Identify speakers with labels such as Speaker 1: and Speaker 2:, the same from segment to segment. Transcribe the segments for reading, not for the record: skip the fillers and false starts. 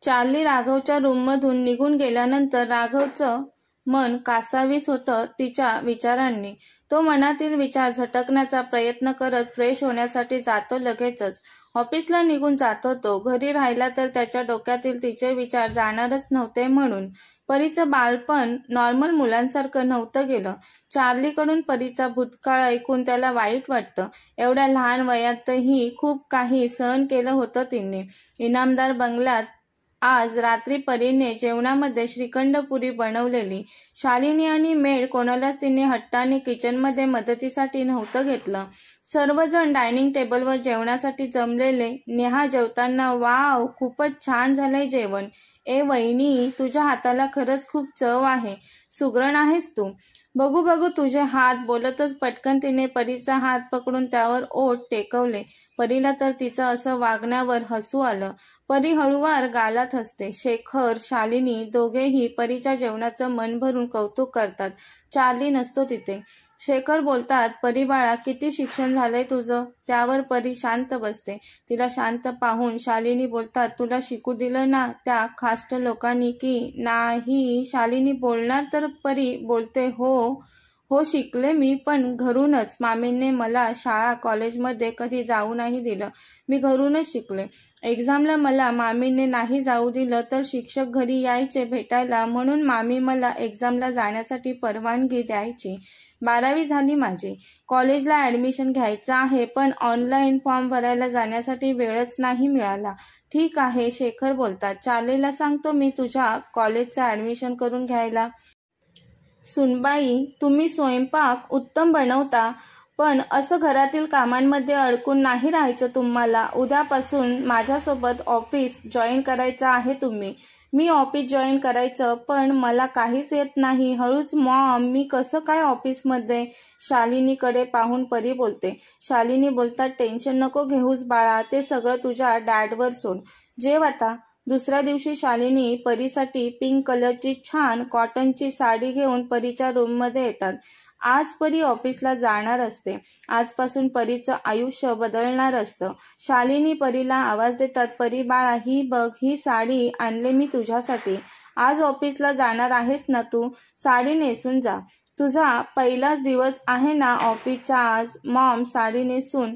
Speaker 1: Charlie राघवच्या रूममधून निघून गेल्यानंतर राघवचं मन कासावीस होतं तिच्या विचारांनी. तो मनातील विचार झटकण्याचा प्रयत्न करत फ्रेश होण्यासाठी जातो. लगेचच ऑफिसला निघून जातो तो. घरी राहिला तर त्याच्या डोक्यातील तिचे विचार जाणारच नव्हते म्हणून. परीचं बालपण नॉर्मल मुलांसारखं नव्हतं गेलं. चार्लीकडून परीचा भूतकाळ ऐकून त्याला वाईट वाटतं. एवढ्या लहान वयातही खूप काही सहन केलं होतं तिने. इनामदार बंगल्यात आज रात्री परीने जेवणामध्ये श्रीखंड पुरी बनवलेली. शालिनी आणि मेड कोणालाच तिने हट्टाने किचनमध्ये मदतीसाठी नव्हतं घेतलं. सर्वजण डायनिंग टेबलवर जेवणासाठी जमलेले. नेहा जेवताना, वाव, खूपच छान झालंय जेवण. ए वहिनी, तुझ्या हाताला खरंच खूप चव आहे. सुगरण आहेस तू. बघू बघू तुझे हात. बोलतच पटकन तिने परीचा हात पकडून त्यावर ओठ टेकवले. परीला तर तिचं असं वागण्यावर हसू आलं. परी हळूवार गालात हसते. शेखर, शालिनी दोघेही परीच्या जेवणाचं मन भरून कौतुक करतात. चार्ली नसतो तिथे. शेखर बोलतात, परी बाळा, किती शिक्षण झालंय तुझं? त्यावर परी शांत बसते. तिला शांत पाहून शालिनी बोलतात, तुला शिकू दिलं ना त्या खास्ट लोकांनी की नाही? शालिनी बोलणार तर परी बोलते, हो शिकले मी, पण घरूनच. मामींनी मला शाळा कॉलेजमध्ये कधी जाऊ नाही दिलं. मी घरूनच शिकले. एक्झामला मला मामींनी नाही जाऊ दिलं तर शिक्षक घरी यायचे भेटायला म्हणून मामी मला एक्झामला जाण्यासाठी परवानगी द्यायची. 12वी झाली माझी. कॉलेजला ॲडमिशन घ्यायचं आहे पण ऑनलाईन फॉर्म भरायला जाण्यासाठी वेळच नाही मिळाला. ठीक आहे, शेखर बोलतात, चार्लीला सांगतो मी तुझ्या कॉलेजचं ॲडमिशन करून घ्यायला. सुनबाई, तुम्ही स्वयंपाक उत्तम बनवता, पण असं घरातील कामांमध्ये अडकून नाही राहायचं तुम्हाला. उद्यापासून माझ्यासोबत ऑफिस जॉईन करायचं आहे तुम्ही. मी ऑफिस जॉईन करायचं, पण मला काहीच येत नाही. हळूच मॉम, मी कसं काय ऑफिसमध्ये? शालिनीकडे पाहून परी बोलते. शालिनी बोलतात, टेन्शन नको घेऊस बाळा, ते सगळं तुझ्या डॅडवर सोड. जेव आता. दुसऱ्या दिवशी शालिनी परीसाठी पिंक कलरची छान कॉटनची साडी घेऊन परीच्या रूममध्ये येतात. आज परी ऑफिसला जाणार असते. आजपासून परीचं आयुष्य बदलणार असतं. शालिनी परीला आवाज देतात, परी बाळा, ही बघ, ही साडी आणले मी तुझ्यासाठी. आज ऑफिसला जाणार आहेस ना तू? साडी नेसून जा. तुझा पहिलाच दिवस आहे ना ऑफिसचा आज. मॉम, साडी नेसून.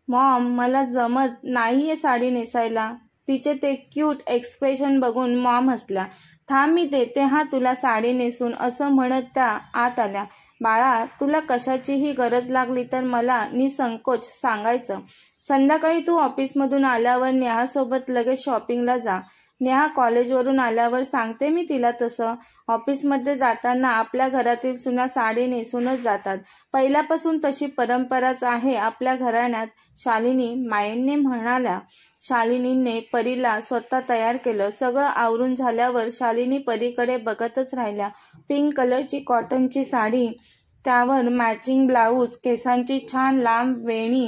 Speaker 1: मॉम, मला जमत नाहीये साडी नेसायला. तिचे ते क्यूट एक्सप्रेशन बघून मॉम हसल्या. थांब, मी देते हा तुला साडी नेसून, असं म्हणत त्या आत आल्या. बाळा, तुला कशाचीही गरज लागली तर मला निसंकोच सांगायचं. संध्याकाळी तू ऑफिसमधून आल्यावर नेहासोबत लगेच शॉपिंगला जा. नेहा कॉलेजवरून आल्यावर सांगते मी तिला तसं. ऑफिसमध्ये जाताना आपल्या घरातील सुना साडी नेसूनच जातात. पहिल्यापासून तशी परंपराच आहे आपल्या घराण्यात, शालिनी मायेने म्हणाल्या. शालिनीने परीला स्वतः तयार केलं. सगळं आवरून झाल्यावर शालिनी परीकडे बघतच राहिल्या. पिंक कलरची कॉटनची साडी, त्यावर मॅचिंग ब्लाऊज, केसांची छान लांब वेणी,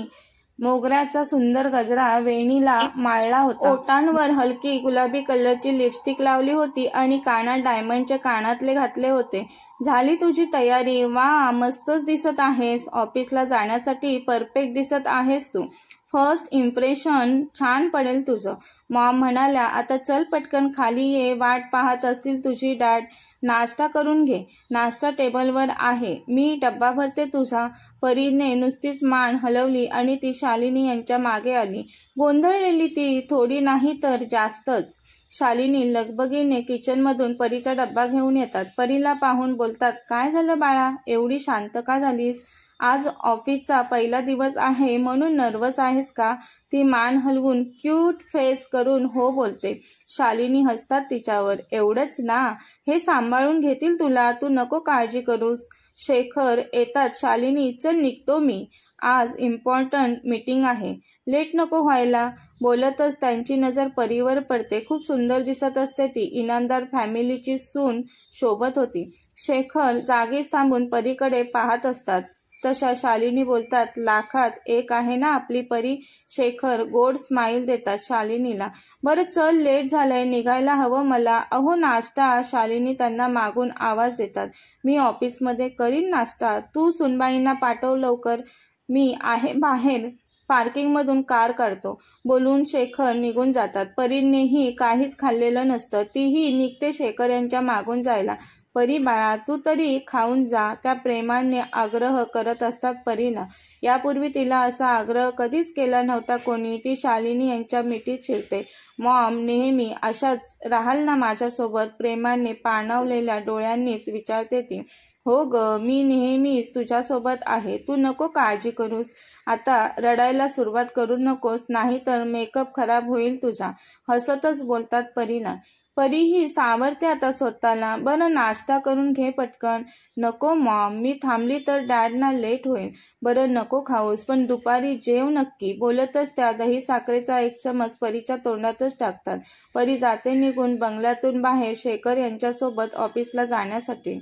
Speaker 1: मोगऱ्याचा सुंदर गजरा वेणीला माळला होता. ओठांवर हलकी गुलाबी कलरची लिपस्टिक लावली होती आणि कानात डायमंडचे कानातले घातले होते. झाली तुझी तयारी? वा, मस्तच दिसत आहेस. ऑफिसला जाण्यासाठी परफेक्ट दिसत आहेस तू. फर्स्ट इम्प्रेशन छान पडेल तुझं. मॉम म्हणाल्या, आता चल पटकन खाली ये, वाट पाहत असतील तुझी डॅड. नाश्ता करून घे. नाश्ता टेबलवर आहे, मी डब्बा भरते तुझा. परीने नुसतीच मान हलवली आणि ती शालिनी यांच्या मागे आली. गोंधळलेली ती, थोडी नाही तर जास्तच. शालिनी लगबगीने किचनमधून परीचा डब्बा घेऊन येतात. परीला पाहून बोलतात, काय झालं बाळा, एवढी शांत का झालीस? आज ऑफिसचा पहिला दिवस आहे म्हणून नर्वस आहेस का? ती मान हलवून क्यूट फेस करून हो बोलते. शालिनी हसतात तिच्यावर. एवढंच ना, हे सांभाळून घेतील तुला, तू नको काळजी करूस. शेखर येतात. शालिनी, चल निघतो मी, आज इम्पॉर्टंट मीटिंग आहे, लेट नको व्हायला. बोलतच त्यांची नजर परीवर पडते. खूप सुंदर दिसत असते ती. इनामदार फॅमिलीची सून शोभत होती. शेखर जागीच थांबून परीकडे पाहत असतात. तशा शालिनी बोलतात, लाखात एक आहे ना आपली परी. शेखर गोड स्माईल देतात शालिनीला. बरं चल, लेट झालंय, निघायला हवं मला. अहो नाश्ता. शालिनी त्यांना मागून आवाज देतात. मी ऑफिसमध्ये करीन नाश्ता, तू सुनबाईंना पाठव लवकर, मी आहे बाहेर. पार्किंगमधून कार काढतो. बोलून शेखर निघून जातात. परीनेही काहीच खाल्लेलं नसतं. तीही निघते शेखर यांच्या मागून जायला. परी बाळा, तू तरी खाऊन जा, त्या प्रेमाने आग्रह करत असतात परीला. यापूर्वी तिला असा आग्रह कधीच केला नव्हता कोणी. ती शालिनी यांच्या मिठीत शिरते. मॉम, नेहमी अशाच राहाल ना माझ्यासोबत? प्रेमाने पाणावलेल्या डोळ्यांनीच विचारते ती. हो ग, मी नेहमीच तुझ्यासोबत आहे. तू नको काळजी करूस. आता रडायला सुरुवात करू नकोस, नाहीतर मेकअप खराब होईल तुझा. हसतच बोलतात परीला. परीही सावरते आता स्वतःला. बरं, नाश्ता करून घे पटकन. नको मॉम, मी थांबली तर डॅडना लेट होईल. बरं, नको खाऊस, पण दुपारी जेव नक्की. बोलतच त्या दही साखरेचा एक चमच परीच्या तोंडातच टाकतात. परी जाते निघून बंगल्यातून बाहेर शेखर यांच्यासोबत ऑफिसला जाण्यासाठी.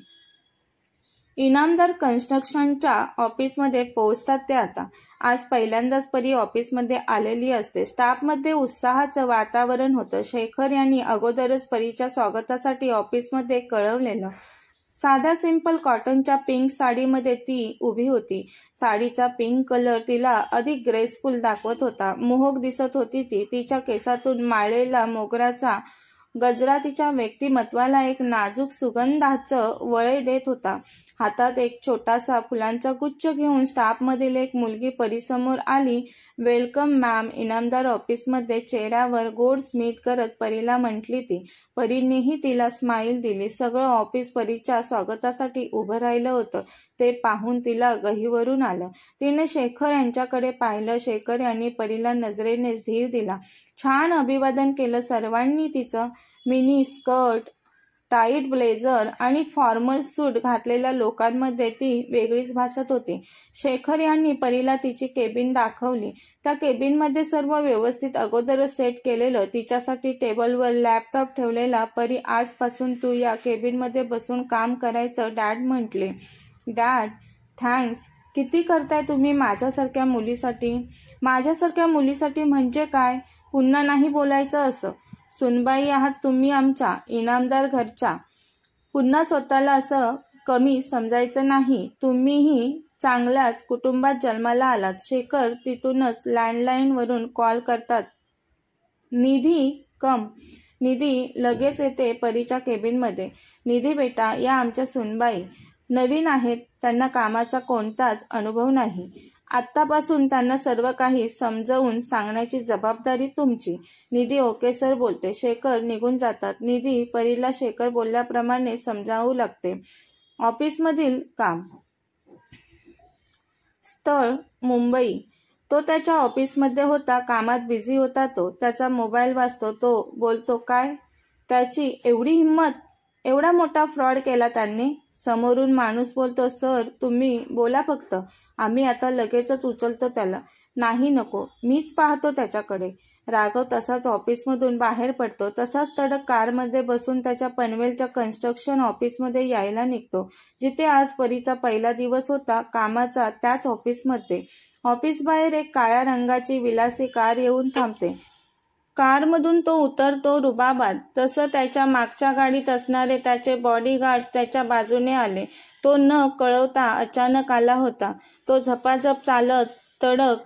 Speaker 1: इनामदार कन्स्ट्रक्शनच्या ऑफिसमध्ये पोहोचतात ते आता. आज पहिल्यांदाच परी ऑफिसमध्ये आलेली असते. स्टाफमध्ये उत्साहाचं वातावरण होतं. शेखर यांनी अगोदरच परीच्या स्वागतासाठी ऑफिसमध्ये कळवलेलं. साध्या सिंपल कॉटनच्या पिंक साडीमध्ये ती उभी होती. साडीचा पिंक कलर तिला अधिक ग्रेसफुल दाखवत होता. मोहक दिसत होती ती. तिच्या केसातून माळलेला मोगऱ्याचा गजरा तिच्या व्यक्तिमत्वाला एक नाजूक सुगंधाचं वळय देत होता. हातात एक छोटासा फुलांचा गुच्छ घेऊन स्टाफमधील एक मुलगी परीसमोर आली. Welcome ma'am. इनामदार ऑफिसमध्ये चेहऱ्यावर गोड स्मित करत परीला म्हटली ती. परीनेही तिला स्माईल दिली. सगळं ऑफिस परीच्या स्वागतासाठी उभं राहिलं होतं. ते पाहून तिला गहिवरून आलं. तिने शेखर यांच्याकडे पाहिलं. शेखर यांनी परीला नजरेनेच धीर दिला. छान अभिवादन केलं सर्वांनी तिचं. मिनी स्कर्ट, टाईट ब्लेझर आणि फॉर्मल सूट घातलेल्या लोकांमध्ये ती वेगळीच भासत होती. शेखर यांनी परीला तिची केबिन दाखवली. त्या केबिनमध्ये सर्व व्यवस्थित अगोदरच सेट केलेलं. तिच्यासाठी टेबलवर लॅपटॉप ठेवलेला. परी, आजपासून तू या केबिनमध्ये बसून काम करायचं डॅड म्हटले. Dad, thanks. किती करताय तुम्ही माझ्यासारख्या मुलीसाठी? माझ्यासारख्या मुलीसाठी म्हणजे काय? पुन्हा नाही बोलायचं असं. सुनबाई आहात तुम्ही आमच्या, इनामदार घरच्या. पुन्हा स्वतःला असं कमी समजायचं नाही. तुम्हीही चांगल्याच कुटुंबात जन्माला आलात. शेखर तिथूनच लँडलाईनवरून कॉल करतात. निधी, कम. निधी लगेच येते परीच्या केबिनमध्ये. निधी बेटा, या आमच्या सुनबाई. नवीन आहेत, त्यांना कामाचा कोणताच अनुभव नाही. आत्तापासून त्यांना सर्व काही समजावून सांगण्याची जबाबदारी तुमची. निधी ओके सर बोलते. शेखर निघून जातात. निधी परीला शेखर बोलल्याप्रमाणे समजावू लागते. ऑफिसमधील काम. स्थळ मुंबई. तो त्याच्या ऑफिसमध्ये होता. कामात बिझी होता तो. त्याचा मोबाईल वाजतो. तो बोलतो, काय? त्याची एवढी हिंमत? एवढा मोठा फ्रॉड केला त्यांनी? समोरून माणूस बोलतो, सर तुम्ही बोला फक्त, आम्ही आता लगेचच उचलतो त्याला. नाही नको, मीच पाहतो त्याच्याकडे. राघव तसाच ऑफिसमधून बाहेर पडतो. तसाच तडक कारमध्ये बसून त्याच्या पनवेलच्या कन्स्ट्रक्शन ऑफिसमध्ये यायला निघतो, जिथे आज परीचा पहिला दिवस होता कामाचा. त्याच ऑफिसमध्ये. ऑफिसबाहेर एक काळ्या रंगाची विलासी कार येऊन थांबते. कारमधून तो उतरतो रुबाबात. तसं त्याच्या मागच्या गाडीत असणारे त्याचे बॉडीगार्ड्स त्याच्या बाजूने आले. तो न कळवता अचानक आला होता. तो झपाझप चालत तडक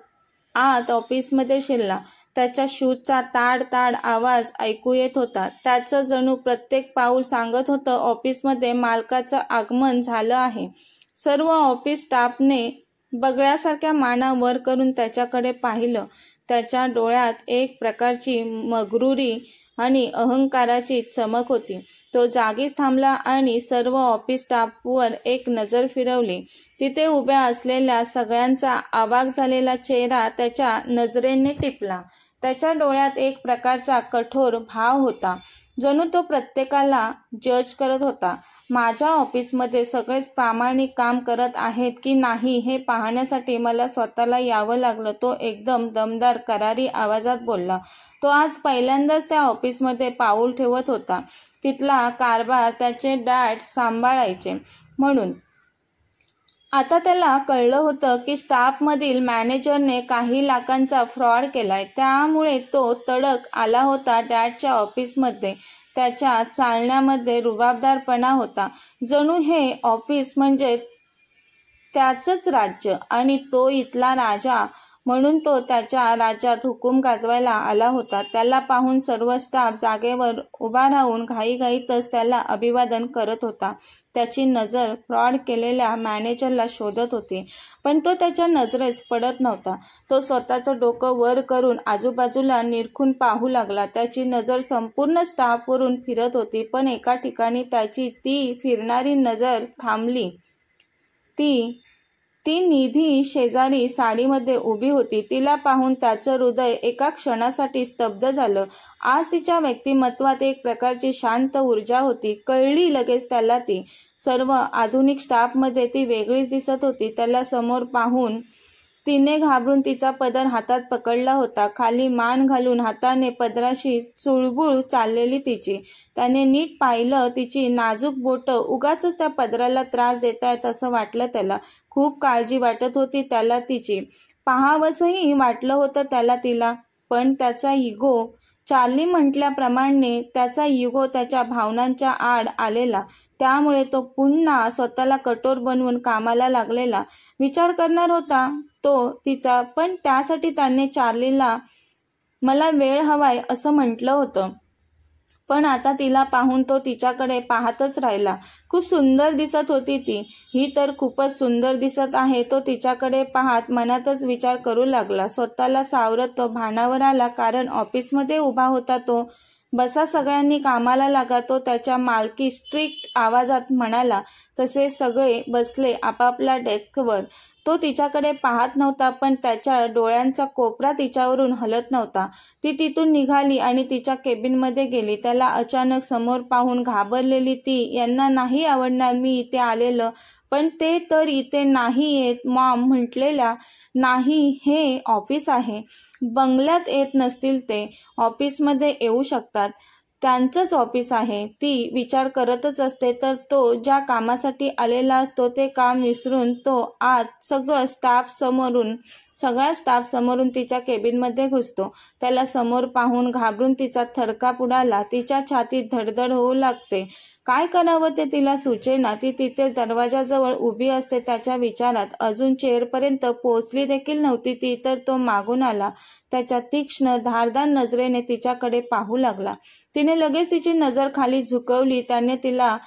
Speaker 1: आत ऑफिसमध्ये शिरला. त्याच्या शूजचा ताड ताड आवाज ऐकू येत होता. त्याचं जणू प्रत्येक पाऊल सांगत होतं, ऑफिसमध्ये मालकाचं आगमन झालं आहे. सर्व ऑफिस स्टाफने बगळ्यासारख्या माना वर करून त्याच्याकडे पाहिलं. त्याच्या डोळ्यात एक प्रकारची मग्रुरी आणि अहंकाराची चमक होती. तो जागीच थांबला आणि सर्व ऑफिस स्टाफवर एक नजर फिरवली. तिथे उभ्या असलेल्या सगळ्यांचा अवाक झालेला चेहरा त्याच्या नजरेने टिपला. त्याच्या डोळ्यात एक प्रकारचा कठोर भाव होता, जणू तो प्रत्येकाला जज करत होता. माझ्या ऑफिसमध्ये सगळेच प्रामाणिक काम करत आहेत की नाही हे पाहण्यासाठी मला स्वतःला यावं लागलं. तो एकदम दमदार करारी आवाजात बोलला. तो आज पहिल्यांदाच त्या ऑफिसमध्ये पाऊल ठेवत होता. तिथला कारभार त्याचे डॅड सांभाळायचे म्हणून. आता त्याला कळलं होतं की स्टाफमधील मॅनेजरने काही लाखांचा फ्रॉड केलाय. त्यामुळे तो तडक आला होता डॅडच्या ऑफिसमध्ये. त्याच्या चालण्यामध्ये रुबाबदारपणा होता, जणू हे ऑफिस म्हणजे त्याचंच राज्य आणि तो इथला राजा. म्हणून तो त्याच्या राज्यात हुकूम गाजवायला आला होता. त्याला पाहून सर्व स्टाफ जागेवर उभा राहून घाईघाईतच त्याला अभिवादन करत होता. त्याची नजर फ्रॉड केलेल्या मॅनेजरला शोधत होती, पण तो त्याच्या नजरेस पडत नव्हता. तो स्वतःचं डोकं वर करून आजूबाजूला निरखून पाहू लागला. त्याची नजर संपूर्ण स्टाफवरून फिरत होती, पण एका ठिकाणी त्याची ती फिरणारी नजर थांबली. ती निधी शेजारी साडीमध्ये उभी होती. तिला पाहून त्याचं हृदय एका क्षणासाठी स्तब्ध झालं. आज तिच्या व्यक्तिमत्वात एक प्रकारची शांत ऊर्जा होती. कळली लगेच त्याला ती. सर्व आधुनिक स्टाफमध्ये ती वेगळीच दिसत होती. त्याला समोर पाहून तिने घाबरून तिचा पदर हातात पकडला होता. खाली मान घालून हाताने पदराशी चुळबुळ चाललेली तिची. त्याने नीट पाहिलं. तिची नाजूक बोटं उगाचच त्या पदराला त्रास देतायत असं वाटलं त्याला. खूप काळजी वाटत होती त्याला तिची. पाहावंसही वाटलं होतं त्याला तिला. पण त्याचा इगो, चार्ली म्हटल्याप्रमाणे त्याचा इगो त्याच्या भावनांच्या आड आलेला. त्यामुळे तो पुन्हा स्वतःला कठोर बनवून कामाला लागलेला. विचार करणार होता तो तिचा, पण त्यासाठी त्याने चार्लीला मला वेळ हवाय असं म्हटलं होतं. पण आता तिला पाहून तो तिच्याकडे पाहतच राहिला. खूप सुंदर दिसत होती ती. ही तर खूपच सुंदर दिसत आहे. तो तिच्याकडे पाहत मनातच विचार करू लागला. स्वतःला सावरत तो भानावर आला, कारण ऑफिसमध्ये उभा होता तो. बसा, सगळ्यांनी कामाला लागा, तो त्याच्या मालकी स्ट्रिक्ट आवाजात म्हणाला. तसे सगळे बसले आपापल्या डेस्कवर. तो तिच्याकडे पाहत नव्हता, पण त्याच्या डोळ्यांचा कोपरा तिच्यावरून हलत नव्हता. ती तिथून निघाली आणि तिच्या केबिनमध्ये गेली. त्याला अचानक समोर पाहून घाबरलेली ती. यांना नाही आवडणार मी इथे आलेलं, पण ते तर इथे नाही येत. मॉम म्हटलेल्या नाही, हे ऑफिस आहे. बंगल्यात येत नसतील ते. ऑफिसमध्ये येऊ शकतात. त्यांचंच ऑफिस आहे. ती विचार करतच असते. तर तो ज्या कामासाठी आलेला असतो ते काम विसरून तो आत सगळ्या स्टाफ समोरून तिच्या केबिनमध्ये घुसतो. त्याला समोर पाहून घाबरून तिचा थरकाप उडाला. तिच्या छातीत धडधड होऊ लागते. काय करावं ते तिला सुचेना. ती तिथे दरवाजाजवळ उभी असते त्याच्या विचारात. अजून चेअरपर्यंत पोहोचली देखील नव्हती ती, तर तो मागून आला. त्याच्या तीक्ष्ण धारदार नजरेने तिच्याकडे पाहू लागला. तिने लगेच तिची नजर खाली झुकवली. त्याने तिला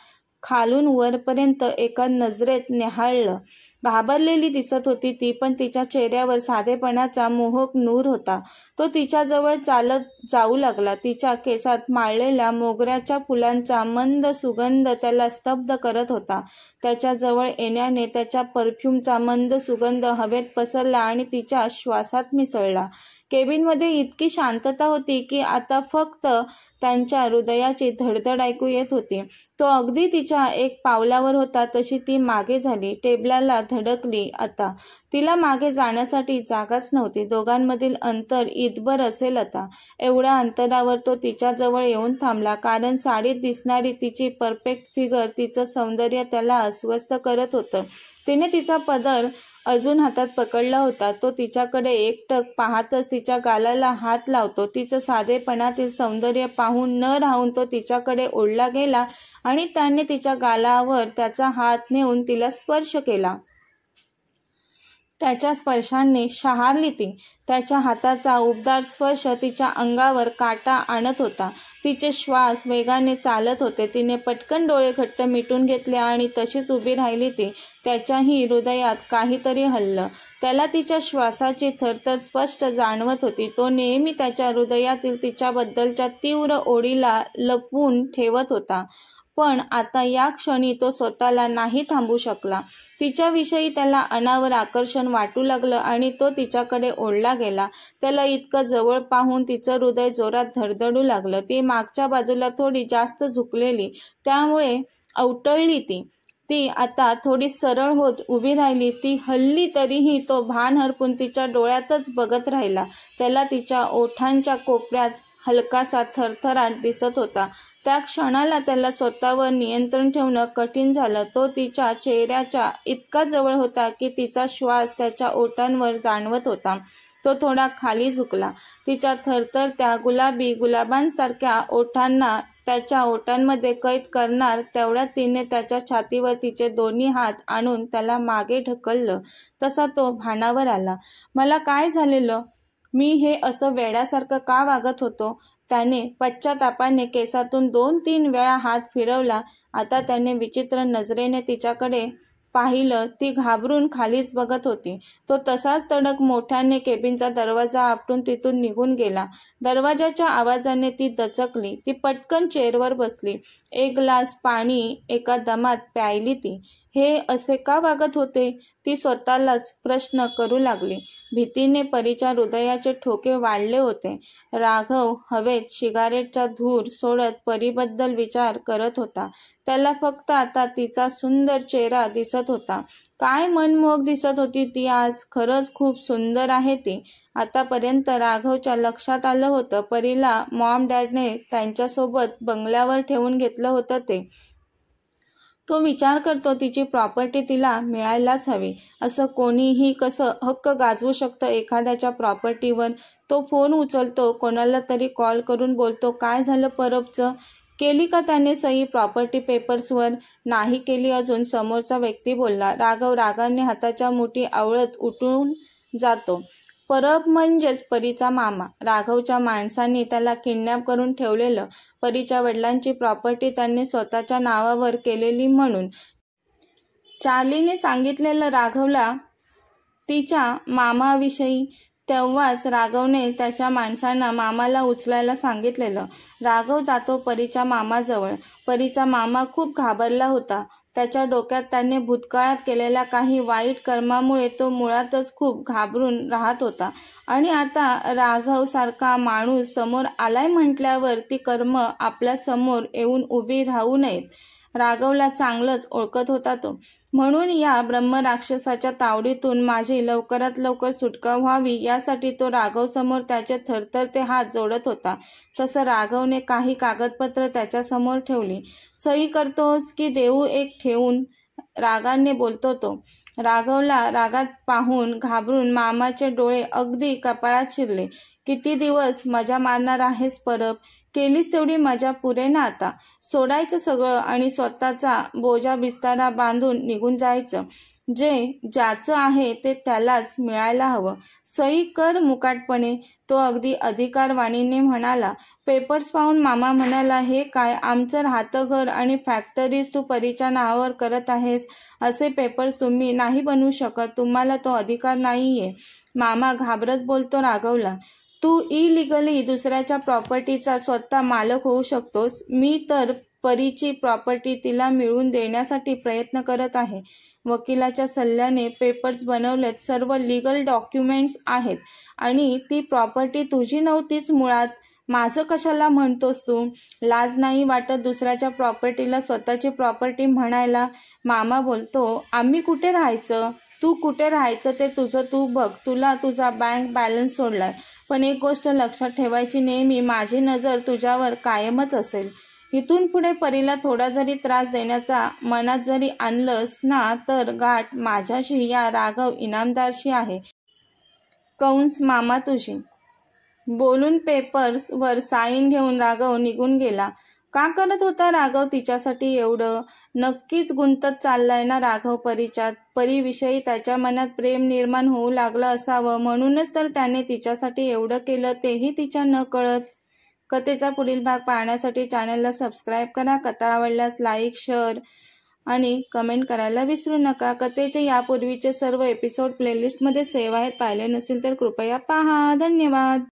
Speaker 1: खालून वरपर्यंत एका नजरेत निहाळलं. घाबरलेली दिसत होती ती, पण तिच्या चेहऱ्यावर साधेपणाचा मोहक नूर होता. तो तिच्याजवळ चालत जाऊ लागला. तिच्या केसात माळलेल्या मोगऱ्याच्या फुलांचा मंद सुगंध त्याला स्तब्ध करत होता. त्याच्या जवळ येण्याने त्याच्या परफ्यूमचा मंद सुगंध हवेत पसरला आणि तिच्या श्वासात मिसळला. केबिनमध्ये इतकी शांतता होती की आता फक्त त्यांच्या हृदयाची धडधड ऐकू येत होती. तो अगदी तिच्या एक पावलावर होता तशी ती मागे झाली. टेबलाला धडकली. आता तिला मागे जाण्यासाठी जागाच नव्हती. दोघांमधील अंतर ईदभर असेल आता. एवढ्या अंतरावर तो तिच्याजवळ येऊन थांबला, कारण साडीत दिसणारी तिची परफेक्ट फिगर, तिचं सौंदर्य त्याला अस्वस्थ करत होतं. तिने तिचा पदर अजून हातात पकडला होता. तो तिच्याकडे एकटक पाहतच तिच्या गालाला हात लावतो. तिचं साधेपणातील सौंदर्य पाहून न राहून तो तिच्याकडे ओढला गेला आणि त्याने तिच्या गालावर त्याचा हात नेऊन तिला स्पर्श केला. त्याच्या स्पर्शाने शहारली ती. त्याच्या हाताचा उबदार स्पर्श तिच्या अंगावर काटा आणत होता. तिचे श्वास वेगाने चालत होते. तिने पटकन डोळे घट्ट मिटून घेतले आणि तशीच उभी राहिली ती. त्याच्याही हृदयात काहीतरी हललं. त्याला तिच्या श्वासाची थरथर स्पष्ट जाणवत होती. तो नेहमी त्याच्या हृदयातील तिच्याबद्दलच्या तीव्र ओढीला लपवून ठेवत होता, पण आता या क्षणी तो स्वतःला नाही थांबू शकला. तिच्याविषयी त्याला अनावर आकर्षण वाटू लागलं आणि तो तिच्याकडे ओढला गेला. त्याला इतकं जवळ पाहून तिचं हृदय जोरात धडधडू लागलं. ती मागच्या बाजूला थोडी जास्त झुकलेली, त्यामुळे अवटळली ती. ती आता थोडी सरळ होत उभी राहिली. ती हलली तरीही तो भान हरपून तिच्या डोळ्यातच बघत राहिला. त्याला तिच्या ओठांच्या कोपऱ्यात हलकासा थरथराट दिसत होता. त्या क्षणाला त्याला स्वतःवर नियंत्रण ठेवणं कठीण झालं. तो तिच्या चेहऱ्याच्या इतका जवळ होता की तिचा श्वास त्याच्या ओठांवर जाणवत होता. तो थोडा खाली झुकला. तिच्या थरथरत्या गुलाबी गुलाबांसारख्या ओठांना त्याच्या ओठांमध्ये कैद करणार तेवढ्यात तिने त्याच्या छातीवर तिचे दोन्ही हात आणून त्याला मागे ढकललं. तसा तो भानावर आला. मला काय झालेलं? मी हे असं वेड्यासारखं का वागत होतो? त्याने पश्चातापाने केसातून 2-3 वेळा हात फिरवला. आता त्याने विचित्र नजरेने तिच्याकडे पाहिलं. ती घाबरून खालीच बघत होती. तो तसाच तडक मोठ्याने केबिनचा दरवाजा आपटून तिथून निघून गेला. दरवाजाच्या आवाजाने ती दचकली. ती पटकन चेअरवर बसली. एक ग्लास पाणी एका दमात प्यायली ती. हे असे का वागत होते? ती स्वतःलाच प्रश्न करू लागली. भीतीने परीच्या हृदयाचे ठोके वाढले होते. राघव हवेत सिगारेटचा धूर सोडत परीबद्दल विचार करत होता. त्याला फक्त आता तिचा सुंदर चेहरा दिसत होता. काय मनमोहक दिसत होती ती आज. खरंच खूप सुंदर आहे ती. आतापर्यंत राघवच्या लक्षात आलं होतं परीला मॉम डॅडने त्यांच्यासोबत बंगल्यावर ठेवून घेतलं होतं ते. तो विचार करतो तिची प्रॉपर्टी तिला मिळायलाच हवी. असं कोणीही कसं हक्क गाजवू शकतं एखाद्याच्या प्रॉपर्टीवर? तो फोन उचलतो. कोणाला तरी कॉल करून बोलतो, काय झालं परबचं? केली का त्याने सही प्रॉपर्टी पेपर्सवर? नाही केली अजून. समोरचा व्यक्ती बोलला. राघव रागाने हाताच्या मुठी आवळत उठून जातो. परब म्हणजेच परीचा मामा. राघवच्या माणसांनी त्याला किडनॅप करून ठेवलेलं. परीच्या वडिलांची प्रॉपर्टी त्यांनी स्वतःच्या नावावर केलेली म्हणून चार्लीने सांगितलेलं राघवला तिच्या मामाविषयी. तेव्हाच राघवने त्याच्या माणसांना मामाला उचलायला सांगितलेलं. राघव जातो परीच्या मामाजवळ. परीचा मामा खूप घाबरला होता. त्याच्या डोक्यात त्याने भूतकाळात केलेल्या काही वाईट कर्मामुळे तो मुळातच खूप घाबरून राहत होता. आणि आता राघव सारखा माणूस समोर आलाय म्हटल्यावर ती कर्म आपल्या समोर येऊन उभी राहू नयेत. राघवला चांगलंच ओळखत होता तो. म्हणून या ब्रह्मराक्षसाच्या तावडीतून माझी लवकरात लवकर सुटका व्हावी यासाठी तो राघवसमोर त्याचे थरथरते हात जोडत होता. तसं राघवने काही कागदपत्र त्याच्यासमोर ठेवली. सही करतोस की देऊ एक ठेवून? रागाने बोलतो तो. राघवला रागात पाहून घाबरून मामाचे डोळे अगदी कपाळात शिरले. किती दिवस मजा मारणार आहेस परब? केलीस तेवढी मजा पुरे ना आता. सोडायचं सगळं आणि स्वतःचा बोजा बिस्तारा बांधून निघून जायचं. जे ज्याचं आहे ते त्यालाच मिळायला हवं. सही कर मुकाटपणे. तो अगदी अधिकारवाणीने म्हणाला. पेपर्स पाहून मामा म्हणाला, हे काय? आमचं राहतं घर आणि फॅक्टरीज तू परीच्या नावावर करत आहेस. असे पेपर्स तुम्ही नाही बनवू शकत. तुम्हाला तो अधिकार नाहीये. मामा घाबरत बोलतो राघवला. तू इलिगली दुसऱ्याच्या प्रॉपर्टीचा स्वतः मालक होऊ शकतोस. मी तर परीची प्रॉपर्टी तिला मिळवून देण्यासाठी प्रयत्न करत आहे. वकिलाच्या सल्ल्याने पेपर्स बनवलेत. सर्व लीगल डॉक्युमेंट्स आहेत. आणि ती प्रॉपर्टी तुझी नव्हतीच मुळात. माझं कशाला म्हणतोस तू? लाज नाही वाटत दुसऱ्याच्या प्रॉपर्टीला स्वतःची प्रॉपर्टी म्हणायला? मामा बोलतो. आम्ही कुठे राहायचं? तू कुठे राहायचं ते तुझं तू बघ. तुला तुझा बँक बॅलन्स सोडलाय. पण एक गोष्ट लक्षात ठेवायची, नेहमी माझी नजर तुझ्यावर कायमच असेल. इथून पुढे परीला थोडा जरी त्रास देण्याचा मनात जरी आणलंस ना तर गाठ माझ्याशी या राघव इनामदारशी आहे. कंस मामा तुझी. बोलून पेपर्स वर साईन घेऊन राघव निघून गेला. का करत होता राघव तिच्यासाठी एवढं? नक्कीच गुंतत चाललाय ना राघव परीच्यात. परीविषयी त्याच्या मनात प्रेम निर्माण होऊ लागलं असावं. म्हणूनच तर त्याने तिच्यासाठी एवढं केलं, तेही तिच्या न कळत. कथेचा पुढील भाग पाहण्यासाठी चॅनलला सबस्क्राईब करा. कथा आवडल्यास लाईक, शेअर आणि कमेंट करायला विसरू नका. कथेचे यापूर्वीचे सर्व एपिसोड प्लेलिस्टमध्ये सेव्ह आहेत. पाहिले नसतील तर कृपया पहा. धन्यवाद.